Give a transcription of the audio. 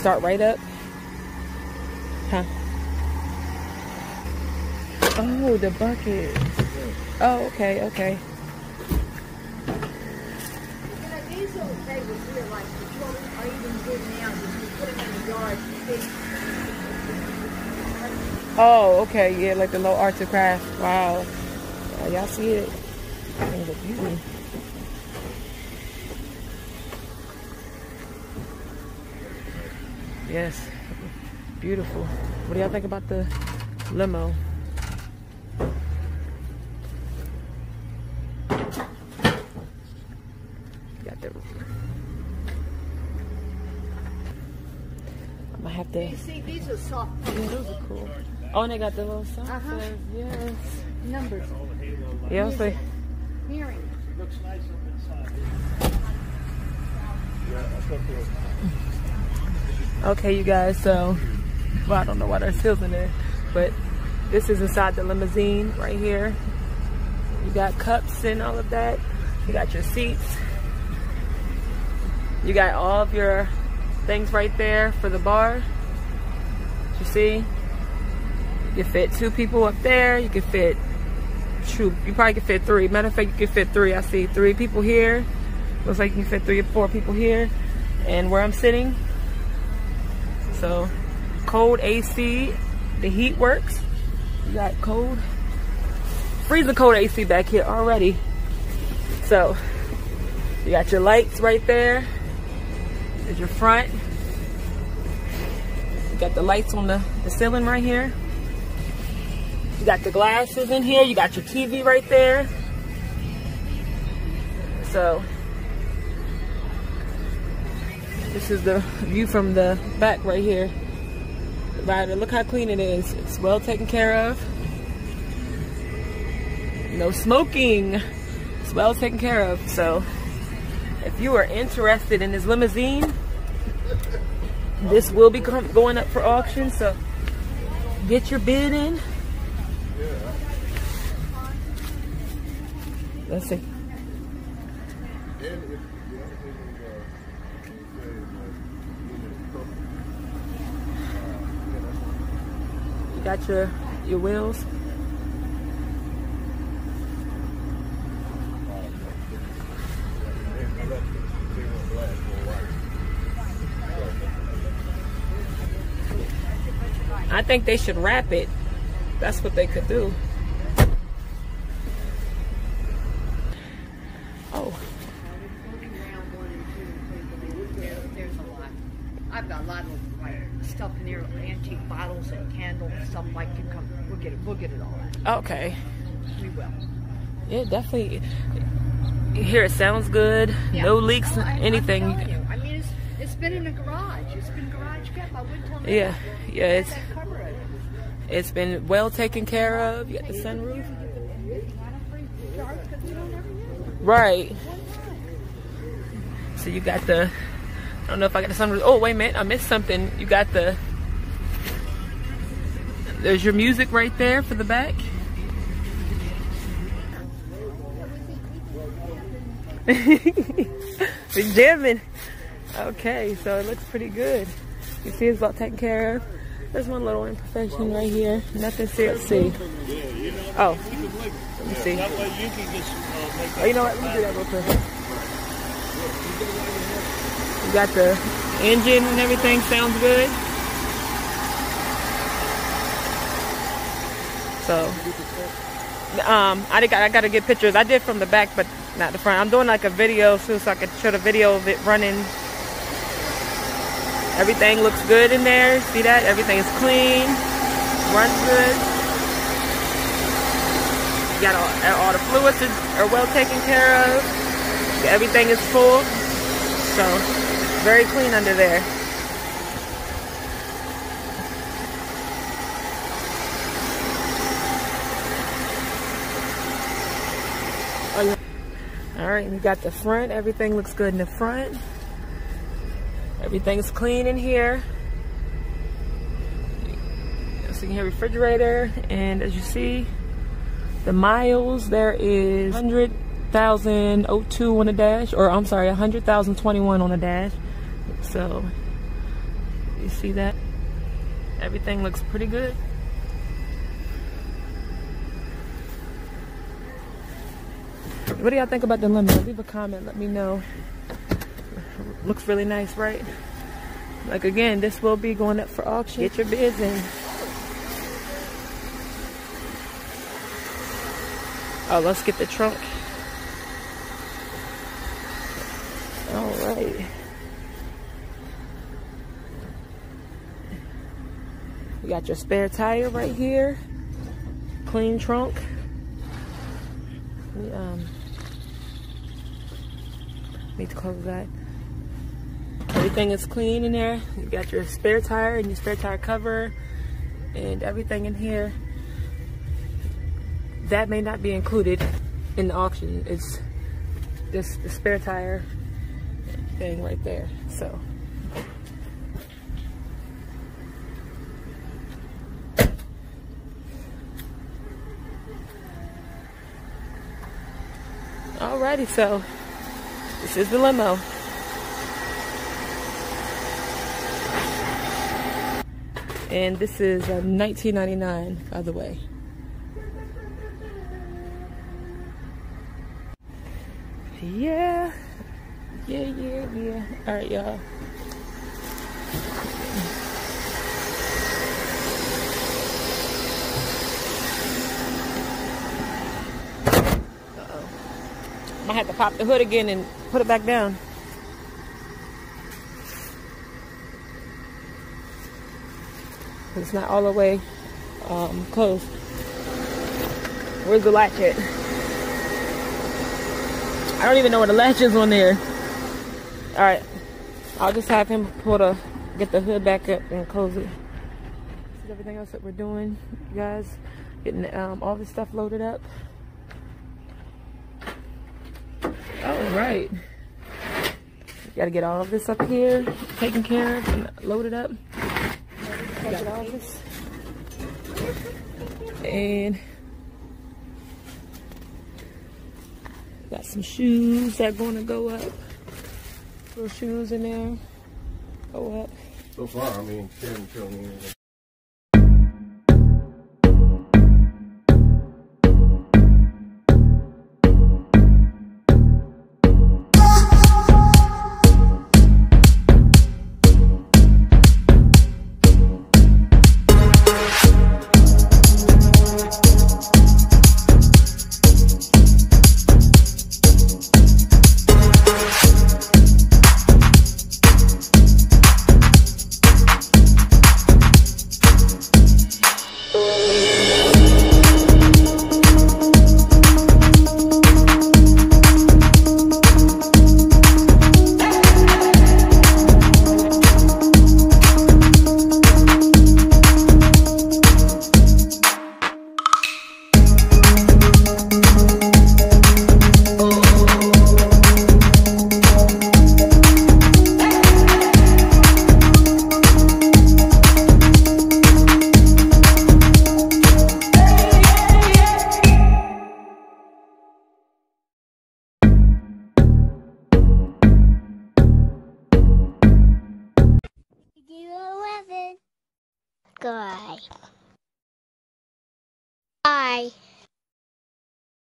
start right up. Huh? Oh, the bucket. Oh, okay, okay. These little tables here, like the children are even good now, just you put them in the yard. Oh, okay, yeah, like the little arts and crafts. Wow. Y'all see it? Things are beauty. Yes, beautiful. What do y'all think about the limo? Got the. I'm gonna have to. You see, these are soft. Yeah, those are cool. Oh, and they got the little signs. Yes. Numbers. Yeah, I'll say. Hearing. Looks nice up inside. Yeah, that's up there. Okay, you guys, so, well, I don't know why there's hills in there, but this is inside the limousine right here. You got cups and all of that. You got your seats. You got all of your things right there for the bar. You see? You fit 2 people up there. You can fit, shoot, you probably can fit 3. Matter of fact, you can fit 3. I see 3 people here. Looks like you can fit 3 or 4 people here. And where I'm sitting, so cold AC, the heat works. You got cold, freezing cold AC back here already. So you got your lights right there. There's your front. You got the lights on the ceiling right here. You got the glasses in here. You got your TV right there. So this is the view from the back right here. Right, look how clean it is. It's well taken care of. No smoking. It's well taken care of. So if you are interested in this limousine, this will be going up for auction. So get your bid in. Let's see. Got your wheels. I think they should wrap it. That's what they could do. Oh. There's a lot. I've got a lot of like stuff in there, antique bottles and candles and stuff like you come. We'll get it all out. Okay. We will. Yeah, definitely. Here it sounds good. Yeah. No leaks, Oh, anything. I'm telling you. I mean, it's been in a garage. It's been garage kept. I wouldn't tell Yeah, yeah. It's it. been well taken care of. You got the sunroof. Right. So you got the. I don't know if I got the sunroof. Oh wait a minute, I missed something. You got the. There's your music right there for the back. We're jamming. Okay, so it looks pretty good. You see it's well taken care of. There's one little imperfection right here. Nothing CFC. Oh, let me see. Oh, you know what? Let me do that real quick. You got the engine and everything. Sounds good. So, I gotta get pictures. I did from the back, but not the front. I'm doing like a video too, so I could show the video of it running. Everything looks good in there. See that? Everything is clean. Runs good. You got all the fluids are well taken care of. Everything is full. So, very clean under there. All right, you got the front. Everything looks good in the front. Everything's clean in here. So you can have refrigerator, and as you see, the miles, there is 100,002 on the dash, or I'm sorry, 100,021 on the dash. So You see that? Everything looks pretty good. What do y'all think about the limo? Leave a comment, let me know. Looks really nice, right? Like again, this will be going up for auction. Get your bids in. Oh, let's get the trunk. All right. You got your spare tire right here. Clean trunk. Need to close that. Everything is clean in there. You got your spare tire and your spare tire cover and everything in here. That may not be included in the auction. It's just the spare tire thing right there. So alrighty, so this is the limo. And this is $19.99, by the way. Yeah. All right, y'all. Might have to pop the hood again and put it back down. It's not all the way closed. Where's the latch at? I don't even know where the latch is on there. All right, I'll just have him get the hood back up and close it. This is everything else that we're doing, you guys. Getting all this stuff loaded up. All right. Got to get all of this up here taken care of and loaded up. Got all this. And got some shoes that are going to go up. Little shoes in there. Go up. So far, I mean, she hasn't shown me anything. Goodbye. Bye.